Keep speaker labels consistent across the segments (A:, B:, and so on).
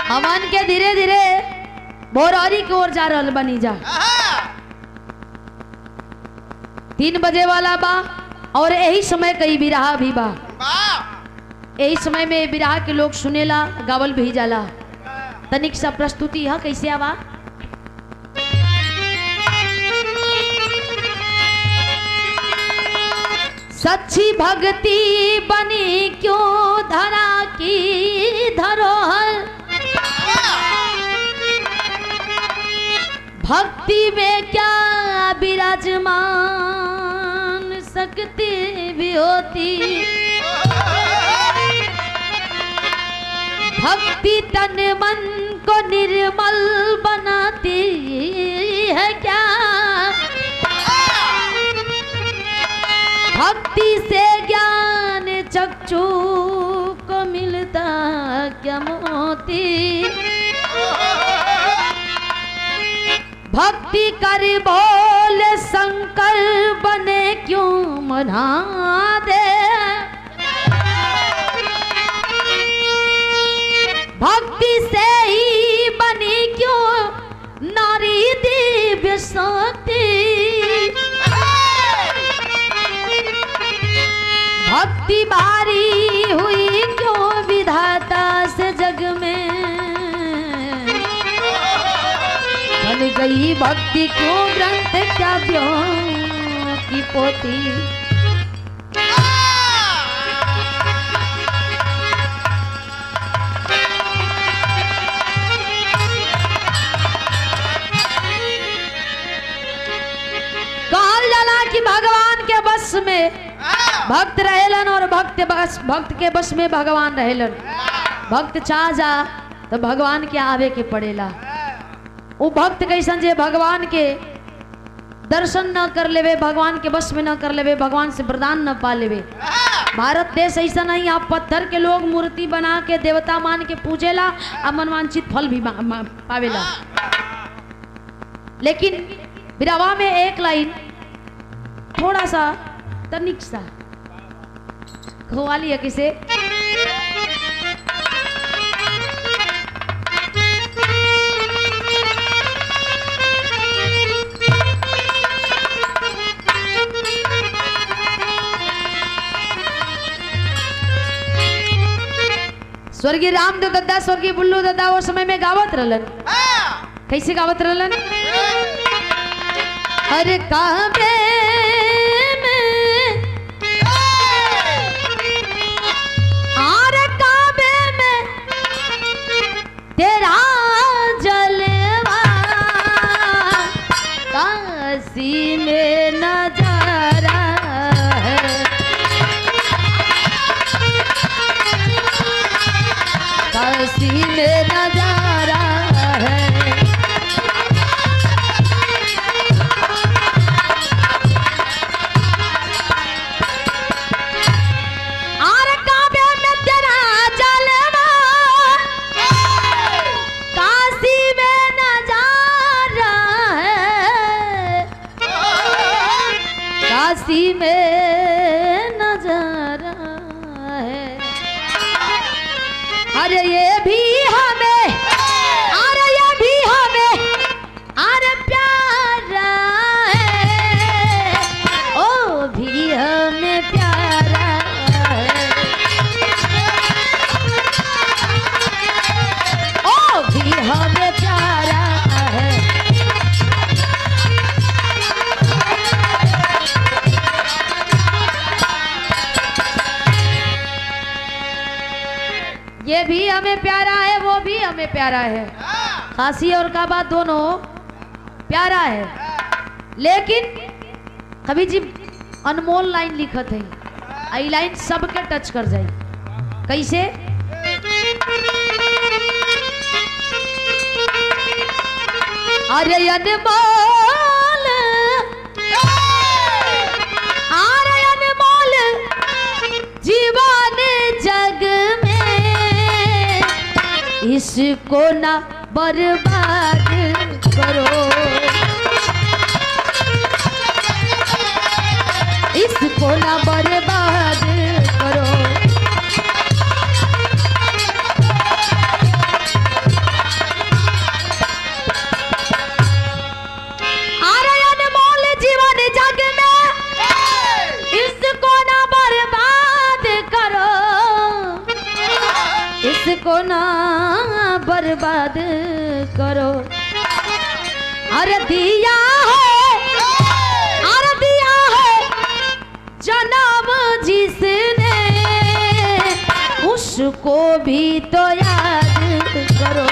A: हमन के धीरे धीरे बोरारी की ओर जा रहल बनी जा। 3 बजे वाला बा और यही समय कई बिरहा भी बा। यही समय में बिरहा के लोग सुनेला, गावल भी जाला। तनिक सा प्रस्तुति है कैसे आवा। सच्ची भक्ति बनी क्यों धरा की धरोहर, भक्ति में क्या विराजमान शक्ति भी होती। भक्ति तन मन को निर्मल बनाती है क्या, भक्ति से ज्ञान चक्षु को मिलता क्या मोती। भक्ति कर बोले शंकर बने क्यों मना दे, भक्ति से ही बनी क्यों नारी दिव्य शक्ति। भक्ति भारी हुई क्यों विधाता से जग में, बन गई भक्ति क्यों ग्रंथ काव्यों की पोती। कहल जाला कि भगवान के बस में भक्त रहेलन और भक्त के बस में भगवान रहेलन। भक्त चाह जा तो भगवान के आवे के पड़ेला। वो भक्त कैसन जे भगवान के दर्शन न कर लेवे, भगवान के बस में न कर लेवे, भगवान से वरदान न पा लेवे। भारत देश ऐसा नहीं, आप पत्थर के लोग मूर्ति बना के देवता मान के पूजेला और मनवांछित फल भी पावेला। लेकिन बिरवा में एक लाइन थोड़ा सा तनिक सा खुवाली है किसे। स्वर्गीय रामदेव दादा, स्वर्गीय बुल्लू दादा वो समय में गावत रहलन। कैसे गावत रहलन। अरे काबे में, अरे काबे में तेरा जलवा, काशी में नजारा है, काशी में नजारा है। और काबे में तेरा जलवा, काशी में नजारा है, काशी में नजारा है। अरे ये भी हमें, अरे ये भी हमें, अरे प्यारा है, ओ भी हमें प्यारा है, ओ भी हमें प्यारा है। ये भी हमें प्यारा है, वो भी हमें प्यारा है। काशी और काबा दोनों प्यारा है। लेकिन कभी जी अनमोल लाइन लिखत है, आई लाइन सबके टच कर जाए। कैसे। अरे अनमोल, अरे इसको ना बर्बाद करो, इसको ना बर्बाद करो। अरे अनमोल जीवन जग में इसको ना बर्बाद करो, इसको ना बर्बाद करो। अरे दिया है, अरे दिया है जन्म जिसने, उसको भी तो याद करो,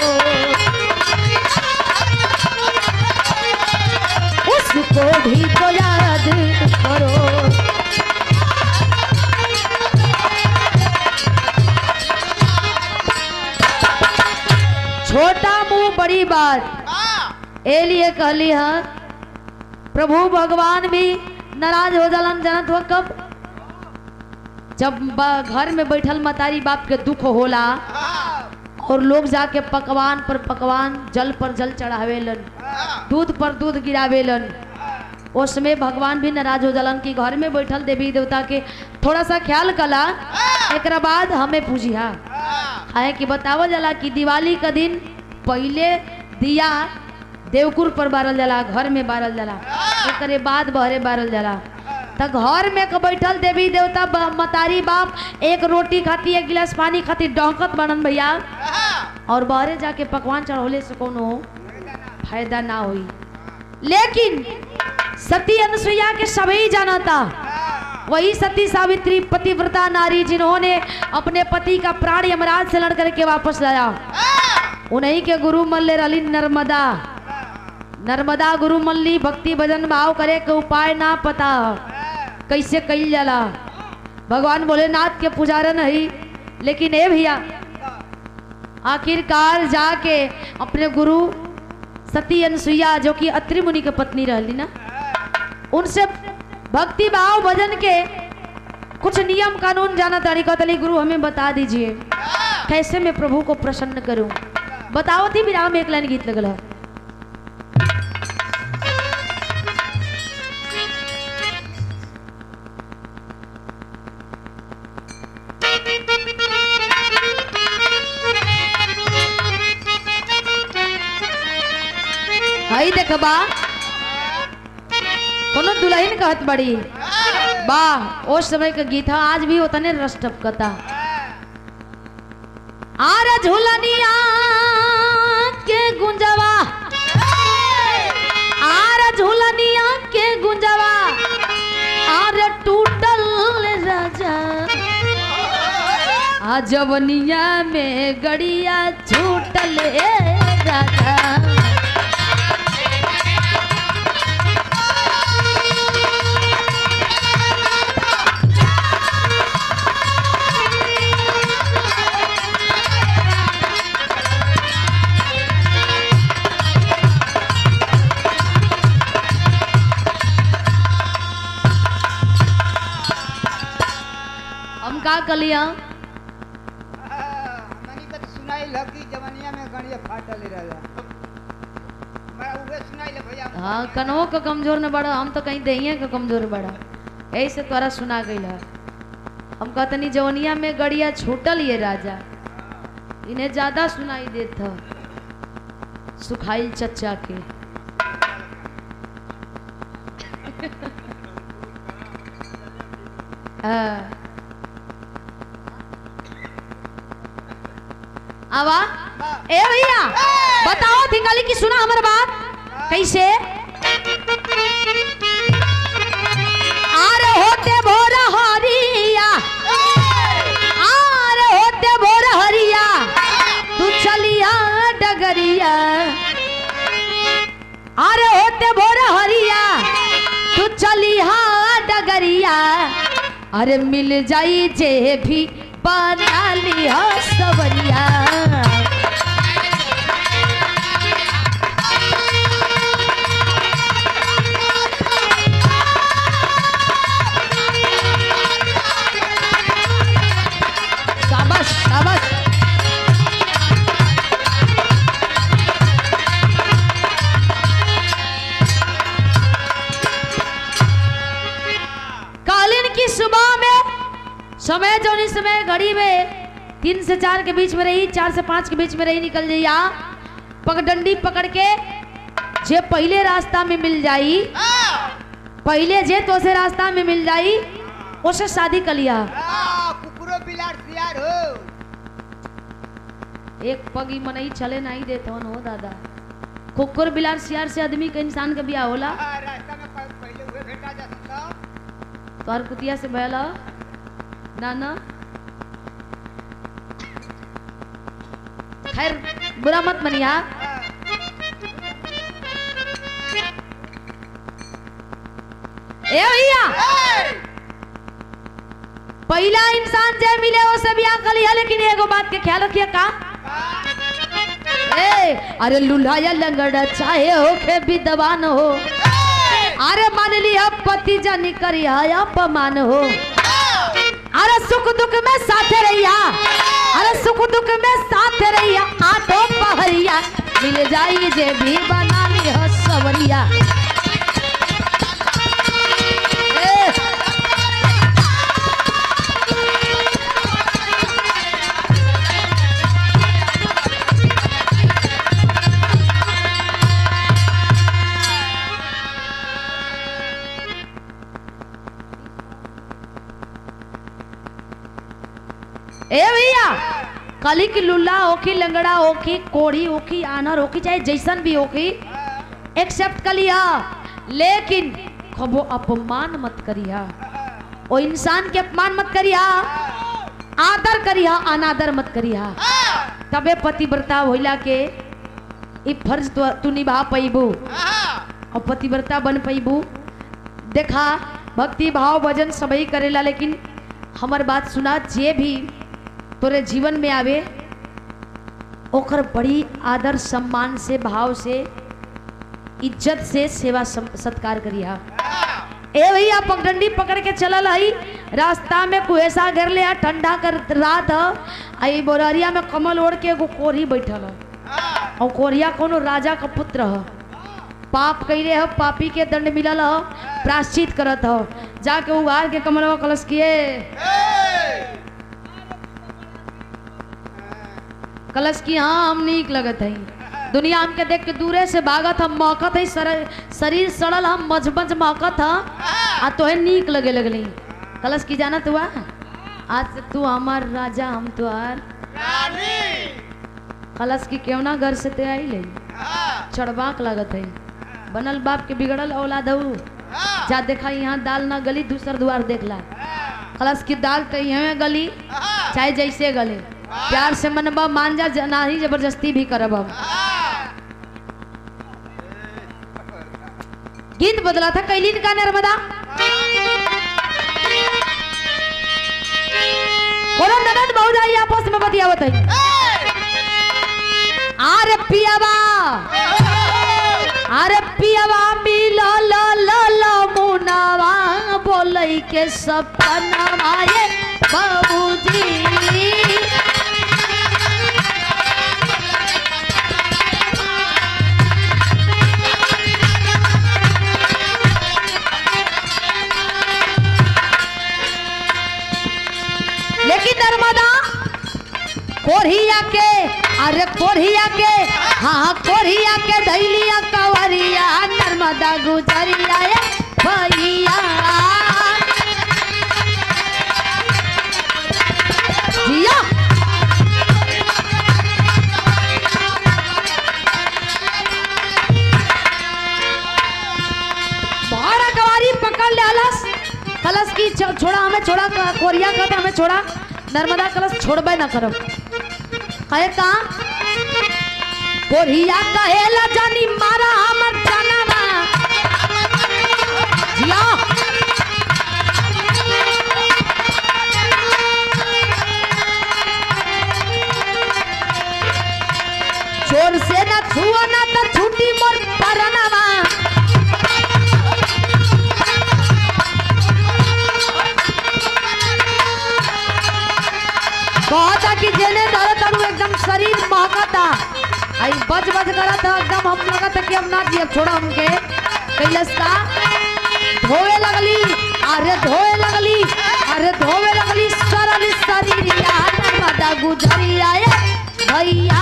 A: उसको भी तो याद करो। छोटा मुंह बड़ी बात, ए लिए कहली है। प्रभु भगवान भी नाराज हो जालन, जानत हो कब? जब घर में बैठल मतारी बाप के दुख होला और लोग जाके पकवान पर पकवान, जल पर जल चढ़ावेलन, दूध पर दूध गिरावेलन, उसमें भगवान भी नाराज हो जालन कि घर में बैठल देवी देवता के थोड़ा सा ख्याल कला, एक बाद हमें पूछिया है कि बतावल जाला कि दिवाली का दिन पहले दिया देवकुर पर बारल जाला, घर में बारल जाला, एक बाद बहरे बारल जाला। तो घर में बैठल देवी देवता मतारी बाप एक रोटी खाती, एक गिलास पानी खाती डहकत बनन भैया, और बहरे जाके पकवान चढ़ौले से कोनो फायदा ना हुई। लेकिन सती अनुसुईया के सभी जाना था, वही सती सावित्री पतिव्रता नारी जिन्होंने अपने पति का प्राण यमराज से लड़ करके वापस लाया, उन्हीं के गुरु मल्ले रली नर्मदा। नर्मदा गुरु मल्ली भक्ति भजन भाव करे के उपाय ना पता कैसे कईल जाला। भगवान भोलेनाथ के पुजारा नहीं, लेकिन ए भैया आखिरकार जाके अपने गुरु सती अनुसुईया जो कि अत्रि मुनि के पत्नी रहली ना, उनसे भक्ति भाव भजन के कुछ नियम कानून जाना तरीका तली, गुरु हमें बता दीजिए कैसे मैं प्रभु को प्रसन्न करूं। बताओ थी विराम एक लाइन गीत लगल है। हई देखबा कोनो दुल्हन कहत बड़ी वाह, उस समय का गीत है, आज भी उतने रस टपकता। आर झुलनिया के गुंजवा, आर झुलनिया के गुंजवा, आर टूटल राजा, जवनिया में गड़िया छूटल राजा। का कलिया
B: मनी का तो सुनाई लगी जवनिया में गणिया फाटल रहला, मैं उहे सुनाई ले भैया।
A: हां कनो का कमजोर न बड़ा, हम तो कहीं दहिया का कमजोर बड़ा, ऐसे तोरा सुना गइल है। हम कहतनी जवनिया में गड़िया छूटल ये राजा, इन्हें ज्यादा सुनाई देत था सुखाइल चच्चा के। आवा ए भैया बताओ थिंगाली की सुना हमार बात कैसे। आर होते भोर हरिया, आर होते भोर हरिया, तू चलिया डगरिया, आर होते भोर हरिया, तू चलिया डगरिया, अरे मिल जाई जे भी बना लिया सवरिया। शाबाश शाबाश। कि सुबह में समय जो नहीं समय घड़ी में 3 से 4 के बीच में रही, 4 से 5 के बीच में रही निकल जाइया पगडंडी पकड़ के जे पहले रास्ता में मिल जाई, पहले जे तो से रास्ता में मिल जाई उसे शादी कर लिया।
B: कुकुरो बिलार सियार हो
A: एक पगी मनई चले नहीं देते हो दादा। कुकुर बिलार सियार से आदमी के इंसान के बियाह होला।
B: रास्ता में पहले हुए भेटा जा सकता
A: तोहर कुतिया से भयला ना ना। खैर बुरा मत मनिया। ए भैया पहला इंसान जे मिले वो सब बियाह कर लिया, लेकिन एगो बात के ख्याल रखिए का अरे लूल्हा या लंगड़ा चाहे होके विद्वान हो, अरे मान लिया पति जानी करिया अपमान हो, अरे सुख दुख में साथे रहिया, अरे सुख दुख में साथे रहिया, आठों पहरिया मिल जाई जे भी बना ली हो सवरिया। ए भैया कली की लुल्ला होकी, लंगड़ा होकी, कोढ़ी होकी, आनर होकी, चाहे जैसन भी होकी एक्सेप्ट कर लिया, लेकिन कबो अपमान मत करिया। ओ इंसान के अपमान मत करिया, आदर करिया, अनादर मत करिया। तबे पतिव्रता होइला के ई फर्ज तू निभा पैबू और पतिव्रता बन पैबू। देखा भक्ति भाव भजन सबई करेला, लेकिन हमार बात सुना, जे भी तोरे जीवन में आवे ओकर बड़ी आदर सम्मान से, भाव से, इज्जत से सेवा सत्कार करिया। ए भैया पगडंडी पकड़ के चलल हई, रास्ता में कुहेसा घेर ले, ठंडा कर रात आई बोररिया में कमल ओढ़ के एगो कोढ़ी बैठल ह और कोढ़िया कोनो राजा का पुत्र ह, पाप कैले ह, पापी के दंड मिलल ह, प्रायश्चित करत ह। जाके उगार के कमलवा कलश किए, कलश की हाँ हम नीक लगत है, दुनिया हमके देख के दूरे से भागत हम, महकत है शरीर सड़ल हम, मजमज महकत आ तोहे नीक लगे लगली। कलश की जाना तू आज से तू हमार राजा, हम तुहार कलश की केवना घर से ते आई ले चढ़बाक लागत है, बनल बाप के बिगड़ल औलाद हूँ, जा देखा यहाँ दाल ना गली दूसर द्वार देख ला। कलश की दाल तो यहाँ गली चाहे जैसे गले, प्यार से मनबा मान जा, ना ही जबरदस्ती भी करब। हम गीत बदला था कैलीन का नर्मदा, कोनो ननद भौजाई आपस में बतियावत है, आरे पियावा, अरे पियावा मिला ला ला ला मुनावा बोलई के सपना आए बाबूजी। लेकिन नर्मदा कोढ़िया के, अरे कोढ़िया के, हाँ कोढ़िया के धैलिया कवरिया, नर्मदा गुजरिया भैया जिया। भाड़ा कवारी पकड़ ले अलस, कलश की छोड़ा हमें, छोड़ा कोरिया कहते हमें छोड़ा, नर्मदा कलश छोड़बे ना करब। कहे का कोरिया कहेला जानी मारा हमर जानवा जिया। चोर से ना छुआ ना तो छूटी मोर परनवा, कहता कि जेने धरत हूँ एकदम शरीर महकता, आई बज बज करत एकदम हम लगत कि हम ना जिए, छोड़ा हमके कैलस का धोए लगली, अरे धोए लगली गुजरिया भैया।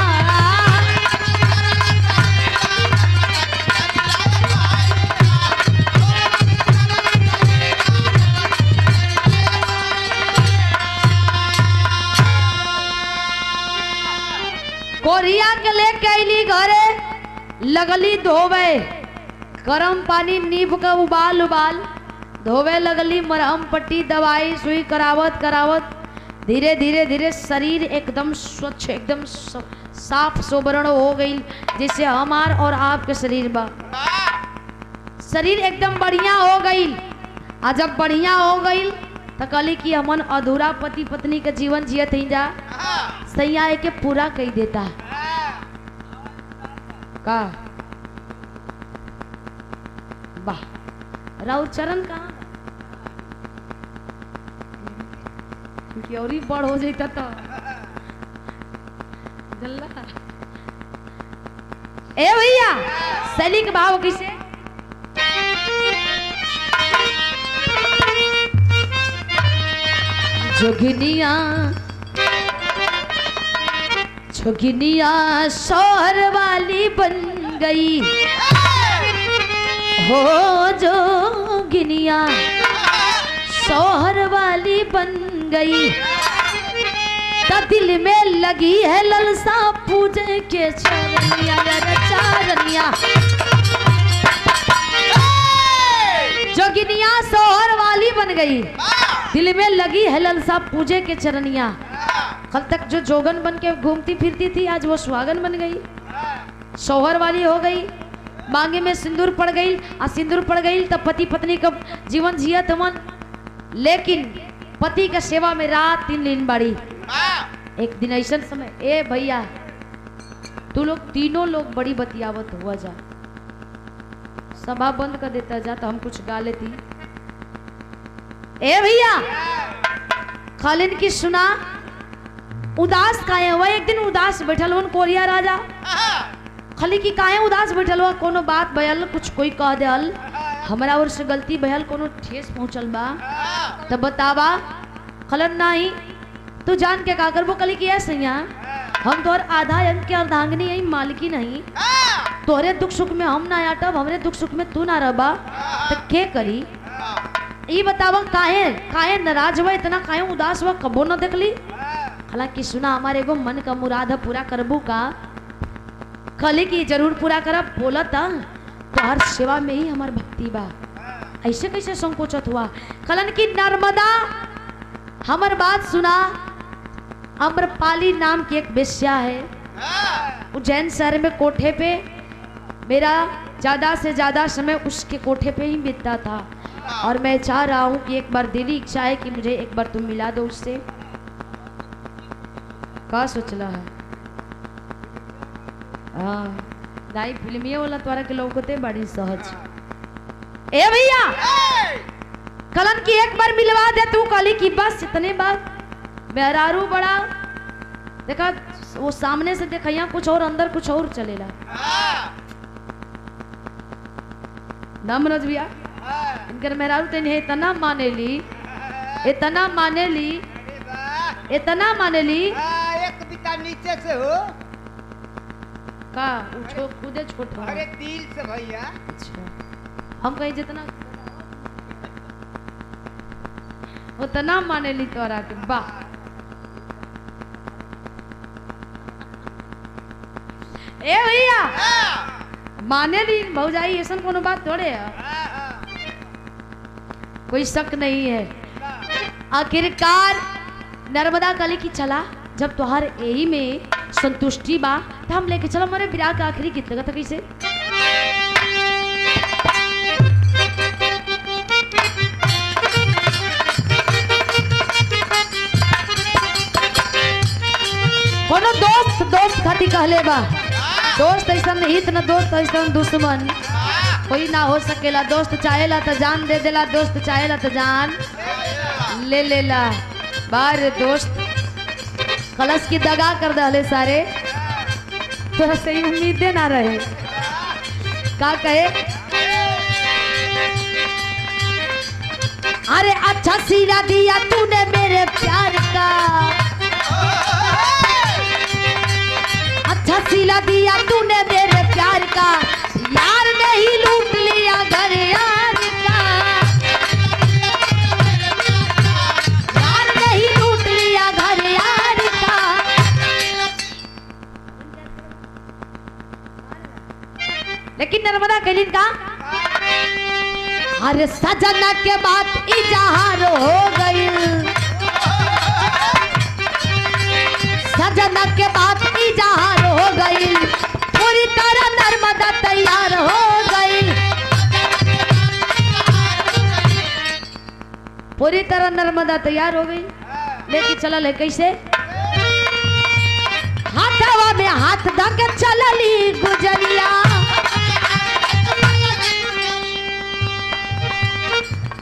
A: कोरिया के लेके अली घरे, लगली धोवे, गरम पानी नींब का उबाल उबाल धोवे लगली, मरहम पट्टी दवाई सुई करावत करावत धीरे धीरे धीरे शरीर एकदम स्वच्छ, एकदम साफ सोबरण हो गई, जैसे हमार और आपके शरीर बा। शरीर एकदम बढ़िया हो गई। आ जब बढ़िया हो गई तो कहली कि हमन अधूरा पति पत्नी के जीवन जियत ही जा, सैया के पूरा कही देता का। वाह, राउर चरण कहाँ क्योंकि और ही बड़ हो जाता तो गल्ला। ए भैया शैली के भाव किसे जोगिनिया जोगिनिया शोहर वाली बन गई हो, जोगिनिया शोहर वाली बन गई, तो दिल में लगी है ललसा पूजे के चरनिया चरनिया। जोगिनिया शोहर वाली बन गई, दिल में लगी है ललसा पूजे के चरनिया। कल तक जो जोगन बन के घूमती फिरती थी, आज वो सुहागन बन गई, शोहर वाली हो गई। मांगे में सिंदूर पड़ गई, और सिंदूर पड़ गई तो पति पत्नी का जीवन जियत मन, लेकिन पति का सेवा में रात दिन लीन बाड़ी। एक दिन ऐसा समय, ए भैया तू लोग तीनों लोग बड़ी बतियावत हुआ जा, सभा बंद कर देता जा तो हम कुछ गा लेती। ए भैया खालिन की सुना, उदास काहे हुआ? एक दिन उदास बैठल हुन कोरिया राजा, खाली की काहे उदास बैठल हुआ? कोनो बात भयल, कुछ कोई कह देल, हमरा ओर से गलती भयल, कोनो ठेस पहुंचल बा तब बतावा। खलन नहीं तू जान के का करबो? कली की सैया हम तोहर आधा अंग के अर्धांगिनी यही मालिकी नहीं, तोहरे दुख सुख में हम ना आटब, हमरे दुख सुख में तू ना रहबा तो के करी? ई बतावा काहे काहे नाराज हुआ, इतना काहे उदास हुआ, कबो न देखली? हालांकि सुना हमारे एगो मन का मुराद है, पूरा करबू का? कली की जरूर पूरा करब, बोलता तोहर सेवा में ही हमार भक्ति बा। ऐसे कैसे संकोचत हुआ? कलन की नर्मदा हमर बात सुना, अम्रपाली नाम की एक वेश्या है, उज्जैन शहर में कोठे पे, मेरा ज्यादा से ज्यादा समय उसके कोठे पे ही बीतता था, और मैं चाह रहा हूँ कि एक बार दिली इच्छा है कि मुझे एक बार तुम मिला दो उससे। का सोचला है? हाँ दाई फिल्मिया वाला द्वारा के लोगों बड़ी सहज। ए भैया कलन की एक बार मिलवा दे तू, काली की बस इतने बात। मेहरारू बड़ा देखा, वो सामने से देखा यहाँ कुछ और अंदर कुछ और चलेला। ना मनोज भैया इनकर मेहरारू तेने इतना माने ली, इतना माने ली, इतना माने ली,
B: एक बिता नीचे से हो
A: का उछो खुदे छोट।
B: अरे दिल से भैया।
A: अच्छा हम कहीं जितना उतना माने ली तोरा के। वाह ए भैया माने ली भौजाई, ऐसा कोनो बात थोड़े है, कोई शक नहीं है। आखिरकार नर्मदा कली की चला, जब तुहार यही में संतुष्टि बा तो हम लेके चलो हमारे विराह का आखिरी गीत लगा था कैसे। कोनो दोस्त दोस्त खाती कहले बा, दोस्त ऐसा हित न दोस्त ऐसा दुश्मन कोई ना हो सकेला। दोस्त चाहेला तो जान दे देला, दोस्त चाहेला तो जान ले लेला। बार दोस्त कलश की दगा कर दे सारे, थोड़ा सही उम्मीदें ना रहे। का कहे? अरे अच्छा सीरा दिया तूने मेरे प्यार का, वसीला दिया तूने मेरे प्यार का, यार ने ही लूट लिया घर यार का, यार ने ही लूट लिया घर यार का। लेकिन नर्मदा कैलिन का अरे सजना के बाद इजहार हो गई, सजना के बाद इजहार हो गई, पूरी तरह नर्मदा तैयार हो गई, पूरी तरह नर्मदा तैयार हो गई। लेकिन चलल है कैसे, हाथवा में हाथ धके चलली गुजरिया,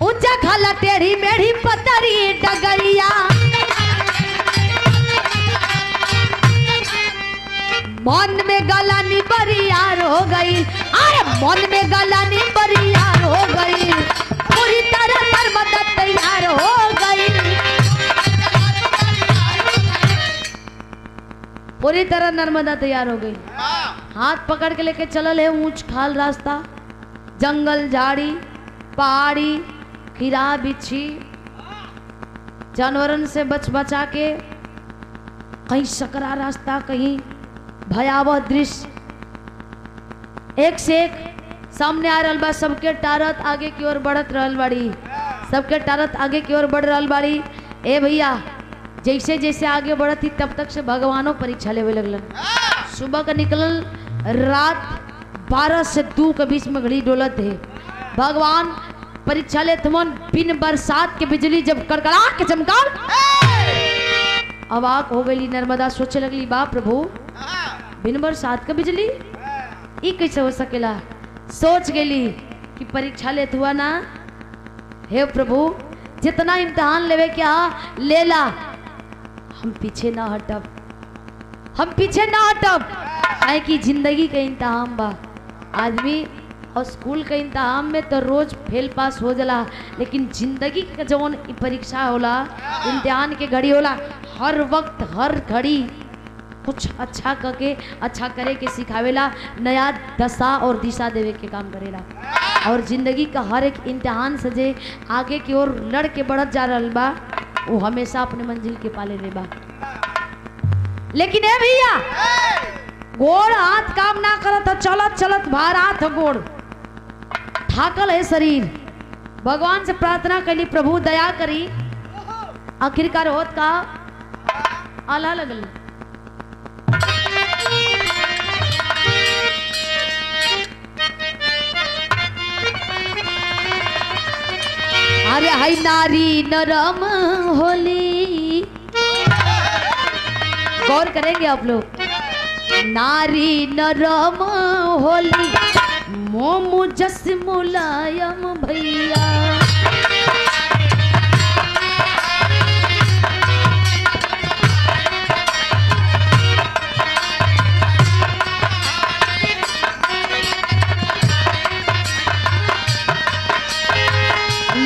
A: ऊंचा खाला टेढ़ी मेढ़ी पतरी डगरिया, मन में गलानी बरियार हो गई, अरे मन में गलानी बरियार हो गई, पूरी तरह नर्मदा तैयार हो गई, पूरी तरह नर्मदा तैयार हो गई। हाथ पकड़ के लेके चलल है ऊंच खाल रास्ता, जंगल झाड़ी पहाड़ी खीरा बिछी, जानवरन से बच बचा के, कहीं सकरा रास्ता कहीं भयावह दृश्य, एक से एक सामने आ रहल बा। सबके टारत आगे की ओर बढ़त रहल बाड़ी, सबके टारत आगे की ओर बढ़ रहल बाड़ी। ए भैया जैसे जैसे आगे बढ़ती तब तक से भगवानों परीक्षा लेवे लगलन। सुबह का निकलल, रात 12 से 2 के बीच में घड़ी डोलत है। भगवान परीक्षा ले तुमन बिन बरसात के बिजली जब कड़कड़ा के चमकाल, अवाक हो गई नर्मदा। सोचे लगली बा प्रभु बिन बरसात का बिजली ई कैसे हो सकेला। सोच गेली कि परीक्षा लेत हुआ ना, हे प्रभु जितना इम्तिहान लेवे क्या लेला, हम पीछे ना हटब, हम पीछे ना हटब। काहे कि जिंदगी का इम्तिहान बा। आदमी और स्कूल के इम्तिहान में तो रोज फेल पास हो जाला, लेकिन जिंदगी का जौन परीक्षा होला, इम्तिहान के घड़ी होला, हर वक्त हर घड़ी कुछ अच्छा करके अच्छा करे के सिखावेला, नया दशा और दिशा देवे के काम करेला। और जिंदगी का हर एक इम्तिहान से जे आगे की ओर लड़ के बढ़त जा रहल बा, वो हमेशा अपने मंजिल के पाले ले बा। लेकिन ए भैया गोड़ हाथ काम ना करत, चलत चलत भारात गोड़, थाकल है शरीर। भगवान से प्रार्थना करी प्रभु दया करी। आखिरकार होत का आला लगल। अरे हाय नारी नरम होली, गौर करेंगे आप लोग। नारी नरम होली, मोमू जस मुलायम भैया,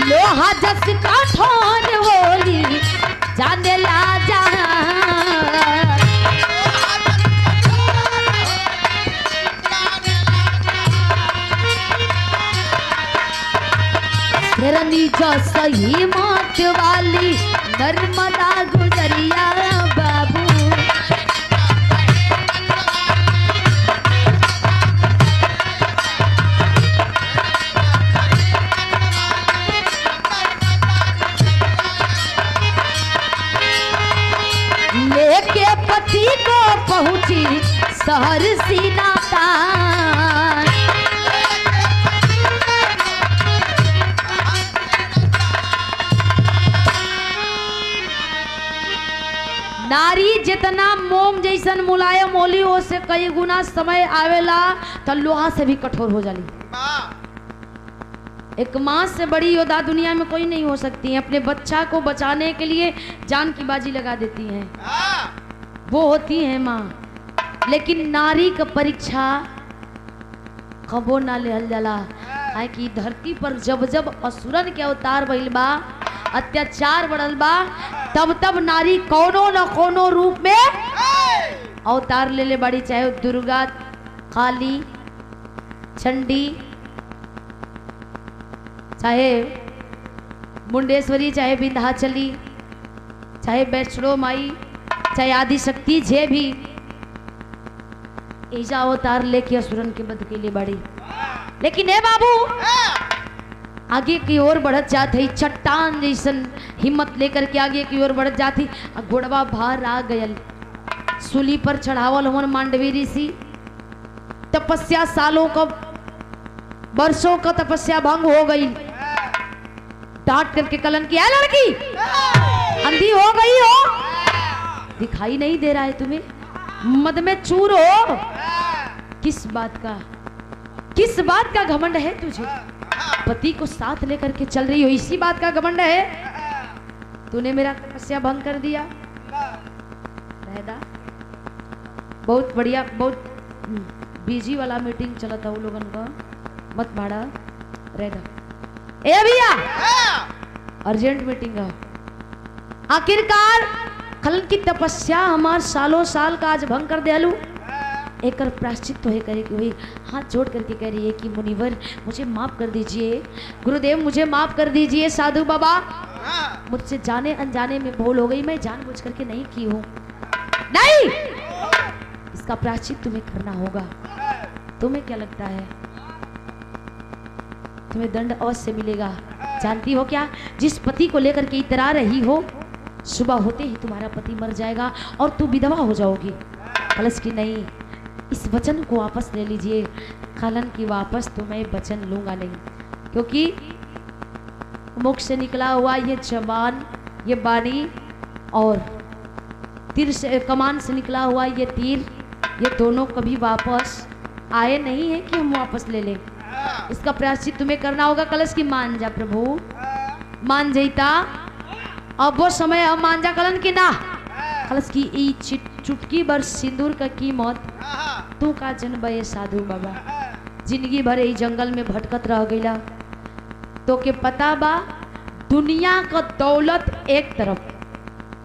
A: लोहा जस कठोर होली, जाने ला सही मौत वाली नर्मदा गुजरिया बाबू। लेके पति को पहुंची शहर सीनाता, नारी जितना मोम जैसन मुलायम होली, उससे कई गुना समय आवेला तो लोहा से भी कठोर हो जाली। एक माँ से बड़ी योद्धा दुनिया में कोई नहीं हो सकती है। अपने बच्चा को बचाने के लिए जान की बाजी लगा देती हैं, वो होती है माँ। लेकिन नारी का परीक्षा कबो ना लेहल जाला। है कि धरती पर जब जब असुरन के अवतार भइल बा, अत्याचार बढ़ल बा, तब तब नारी कोनो न कोनो रूप में अवतार ले ले बड़ी, चाहे दुर्गा, काली, चंडी, चाहे मुंडेश्वरी, चाहे विंध्याचली, चाहे वैष्णो माई, चाहे आदि शक्ति, जे भी ऐसा अवतार लेके असुरन के वध के लिए बड़ी। लेकिन हे बाबू आगे की ओर बढ़त जात है, चट्टान जैसन हिम्मत लेकर के आगे की ओर बढ़त जाती। घोड़वा बाहर आ गयल, सूली पर चढ़ावल हमन मांडवी ऋषि। तपस्या सालों का, वर्षों का तपस्या भंग हो गई। डांट करके कलन की, है लड़की अंधी हो गई हो, दिखाई नहीं दे रहा है तुम्हें, मद में चूर हो, किस बात का घमंड है तुझे? पति को साथ लेकर के चल रही हो, इसी बात का घमंड है? तूने मेरा तपस्या भंग कर दिया। रहदा बहुत बढ़िया, बहुत बिजी वाला मीटिंग चला था वो लोगन का, मत भाड़ा रहदा। ए भैया अर्जेंट मीटिंग है। आखिरकार खलन की तपस्या हमार सालों साल का आज भंग कर दियालू, एक प्राश्चित तो है करे कि वही हाथ जोड़ करके कह रही है कि मुनिवर मुझे माफ कर दीजिए, गुरुदेव मुझे माफ कर दीजिए, साधु बाबा मुझसे जाने अनजाने में भूल हो गई, मैं जानबूझ करके नहीं की हूँ। नहीं, इसका प्राश्चित तुम्हें करना होगा। तुम्हें क्या लगता है तुम्हें दंड अवश्य मिलेगा? जानती हो क्या, जिस पति को लेकर के इतरा रही हो, सुबह होते ही तुम्हारा पति मर जाएगा और तू विधवा हो जाओगी। कलश की नहीं, इस वचन को वापस ले लीजिए। खलन की वापस तो मैं वचन लूंगा नहीं, क्योंकि मुख से निकला हुआ ये जबान, ये बाणी और तीर से, कमान से निकला हुआ ये तीर, ये दोनों कभी वापस आए नहीं है कि हम वापस ले लें। इसका प्रायश्चित तुम्हें करना होगा। कलश की मान जा प्रभु, मान जईता, अब वो समय हम मान जा कलन की ना। कलश की ई चुटकी भर सिंदूर का कीमत तू का जन बे साधु बाबा, जिंदगी भर ई जंगल में भटकत रह गईला। तो के पता बा दुनिया का दौलत एक तरफ,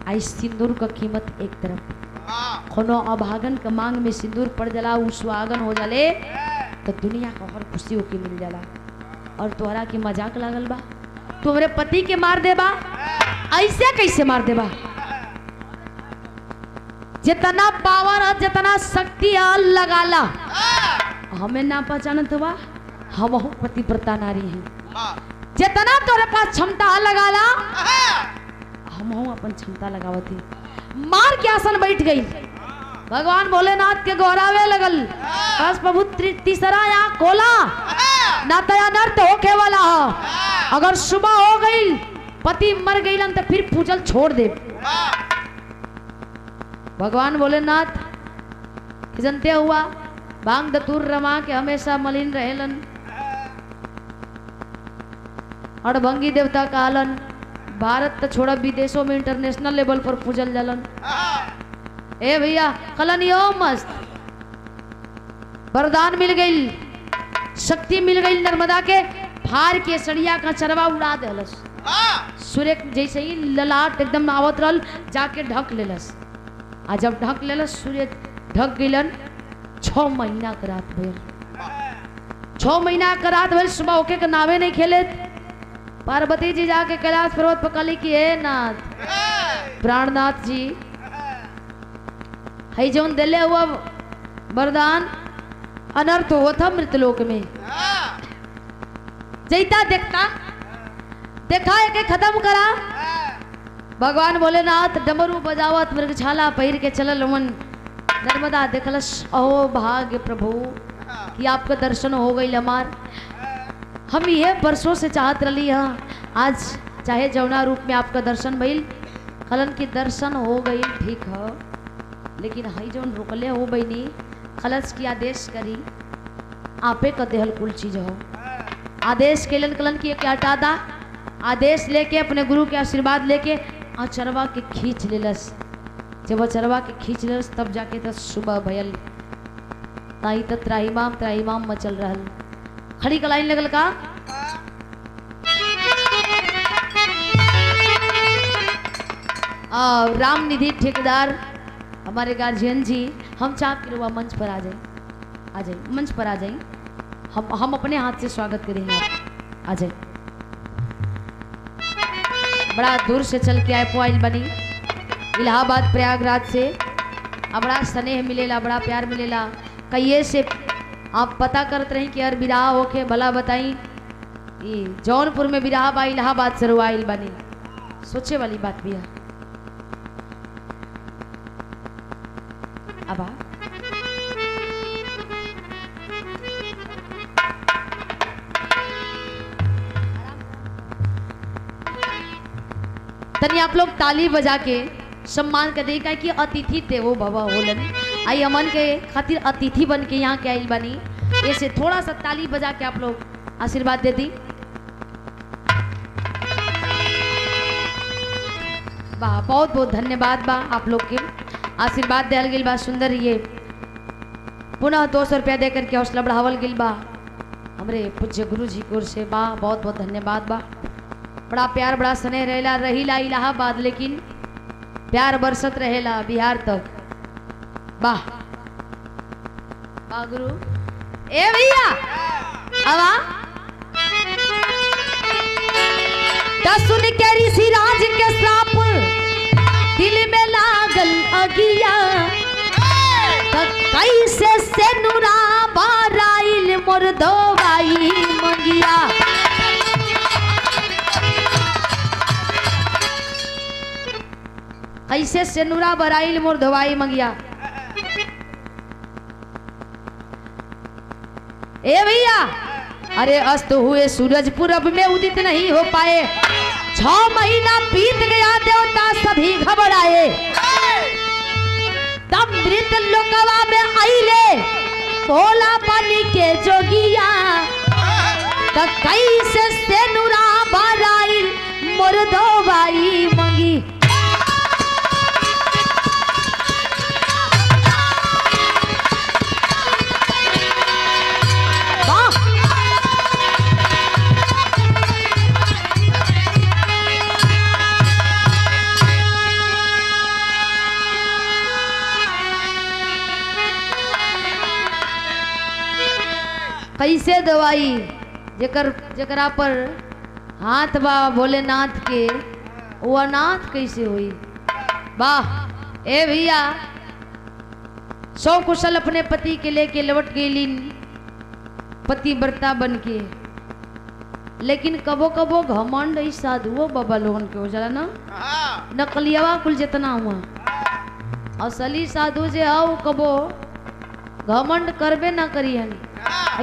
A: आई सिंदूर का कीमत एक तरफ। कोनो अभागन का मांग में सिंदूर पड़ जाला, उ सुहागन हो जाले तो दुनिया का हर खुशी होके मिल जाला। और तोहरा के मजाक लागल बा, तुम्हारे पति के मार देबा, ऐसे कैसे मार देबा? जितना पावर और जितना शक्ति लगाला, हमें ना पहचानत हुआ, हम पतिव्रता नारी हैं। जितना तोरे पास क्षमता लगाला, हम अपन क्षमता लगावती। मार के आसन बैठ गई, भगवान भोलेनाथ के गौरावे लगल। बस प्रभु तीसरा यहाँ खोला ना, तया नर्त होके वाला है। अगर सुबह हो गई, पति मर गई तो फिर पूजल छोड़ दे। भगवान भोलेनाथ जनते हुआ भांग दतूर रमा के हमेशा मलिन रहेलन। अड़भंगी देवता कहलन, भारत तो छोड़ा विदेशों में इंटरनेशनल लेवल पर पूजल जालन। ए भैया कलन यो मस्त वरदान मिल गई, शक्ति मिल गई। नर्मदा के फार के सड़िया का चरवा उड़ा देलस। सूर्य जैसे ही ललाट एकदम आवत रहल, जाके ढक लेलस। आ जब ढक लेलस, सूर्य ढक गइलन। 6 महीना का रात भइल, 6 महीना का रात भइल। सुबह होके के नावे नहीं खेले। पार्वती जी जाके कैलाश पर्वत पर कहली कि हे नाथ, प्राणनाथ जी, हई जौन दिले हुआ वरदान अनर्थ हुआ था मृतलोक में, जैता देखा एक खत्म करा। भगवान भोलेनाथ डमरू बजावत मृगछाला पहिर के चलल मन। नर्मदा देखलस, अहो भाग्य प्रभु कि आपका दर्शन हो गई हमार। हम ये वर्षों से चाहत रही हाँ, आज चाहे जौना रूप में आपका दर्शन भइल। खलन की दर्शन हो गई, ठीक है, लेकिन हई जौन रुकले हो बनी, खलस की आदेश करी, आपे का देहल कुल चीज हो। आदेश केलन कलन की क्या टादा, आदेश लेके अपने गुरु के आशीर्वाद लेके अचरवा के खींच लेलस। जब अचरवा के खींच लेलस तब जाके तो सुबह भयल। ताई तो त्राहिमाम मचल रहल। खड़ी का लाइन लगल का, राम निधि ठेकेदार हमारे गार्जियन जी हम चाह के रुआ मंच पर आ जाए, मंच पर आ जाए। हम अपने हाथ से स्वागत करेंगे, आप आ जाए। बड़ा दूर से चल के आए पोइल बनी इलाहाबाद प्रयागराज से। बड़ा स्नेह मिलेला, बड़ा प्यार मिलेला। कहिए से आप पता करते रही कि यार बिराह होके भला बताई जौनपुर में बिराह बा, इलाहाबाद से रुआइल बनी। सोचे वाली बात भी है। अब तनी आप लोग ताली बजा के सम्मान कर देगा कि अतिथि थे वो बाबा होलन। आई अमन के खातिर अतिथि बन के यहाँ के आइल बनी। ऐसे थोड़ा सा ताली बजा के आप लोग आशीर्वाद दे दी। वाह, बहुत बहुत धन्यवाद बा आप लोग के आशीर्वाद दिया गई बा। सुंदर ये पुनः 200 रुपया दे करके हौसला बढ़ावल गई बा हमरे पूज्य गुरु जी की ओर से। बा बहुत बहुत धन्यवाद बा। बड़ा प्यार बड़ा स्नेह रहेला रहीला इलाहाबाद, लेकिन प्यार बरसत रहेला बिहार तक। वाह वाह गुरु। ए भैया आवा सुन के ऋषि राज के श्राप दिल में लागल अगिया, कैसे से नुरा बाराइल मोर दवाई मंगिया। कैसे से नुरा बराइल मोर दवाई मंगिया। ए भैया अरे अस्त हुए सूरज पूरब में उदित नहीं हो पाए। 6 महीना बीत गया देवता सभी घबराए। तब मृत लोकवा में आइले भोला पानी के जोगिया। तो कैसे से नुरा बराइल मोर दवाई मंगी। कैसे दवाई जकरा पर हाथ बा भोलेनाथ के, वो अनाथ कैसे हुई। वाह ए भैया सौ कुशल अपने पति के लेके लौट गई पतिव्रता बन के। लेकिन कबो कबो घमंड इस साधुओं बाबा लोगन के हो जाला ना। नकलियावा कुल जितना हुआ असली साधु जे आओ कबो घमंड करबे ना करी हन।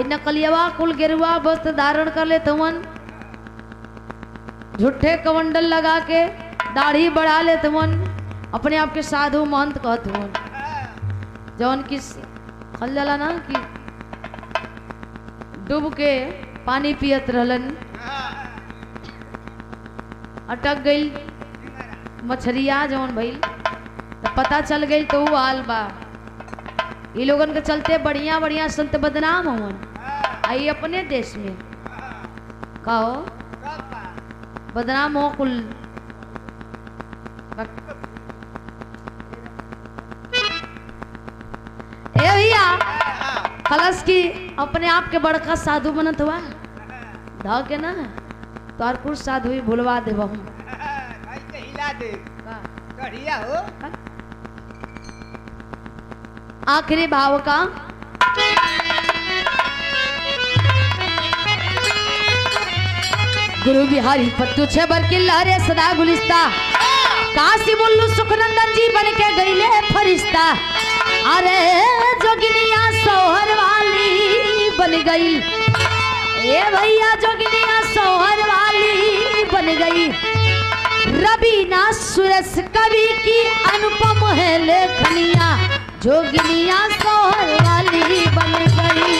A: नकलियावा कुल गेरुआ वस्त्र धारण कर ले तवन, झूठे कमंडल लगा के दाढ़ी बढ़ा ले तवन, अपने आप के साधु महंत कहत हवन। जौन की खल जाला ना कि डूब के पानी पियत रहलन, अटक गई मछरिया जौन भइल तो पता चल गई तो वो हाल बा। ये लोगन के चलते बढ़िया बढ़िया संत बदनाम हुवन। आई अपने देश में कहो बदनाम हो कुल। ए भैया कलश की अपने आप के बड़का साधु बनत हुआ ध के ना तोर कुछ साधु ही भूलवा देब हम।
B: हिला दे कढ़िया हो।
A: आखिरी भाव का गुरु बिहारी पत्तू छे बरकिल्ला रे सदा गुलिस्ता। काशी मुल्लू सुखनंदन जी बन के गईले फरिश्ता। अरे जोगिनिया सोहर वाली बन गई। ए भैया जोगिनिया सोहर वाली बन गई। रबीना सुरस कवि की अनुपम है लेखनिया। जोगिनिया सोहर वाली बन गई।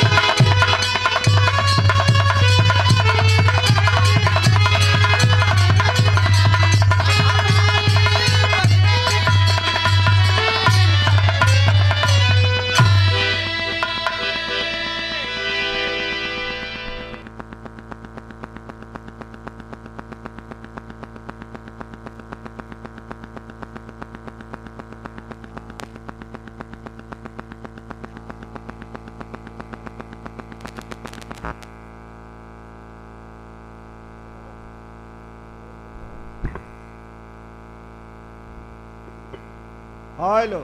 C: हेलो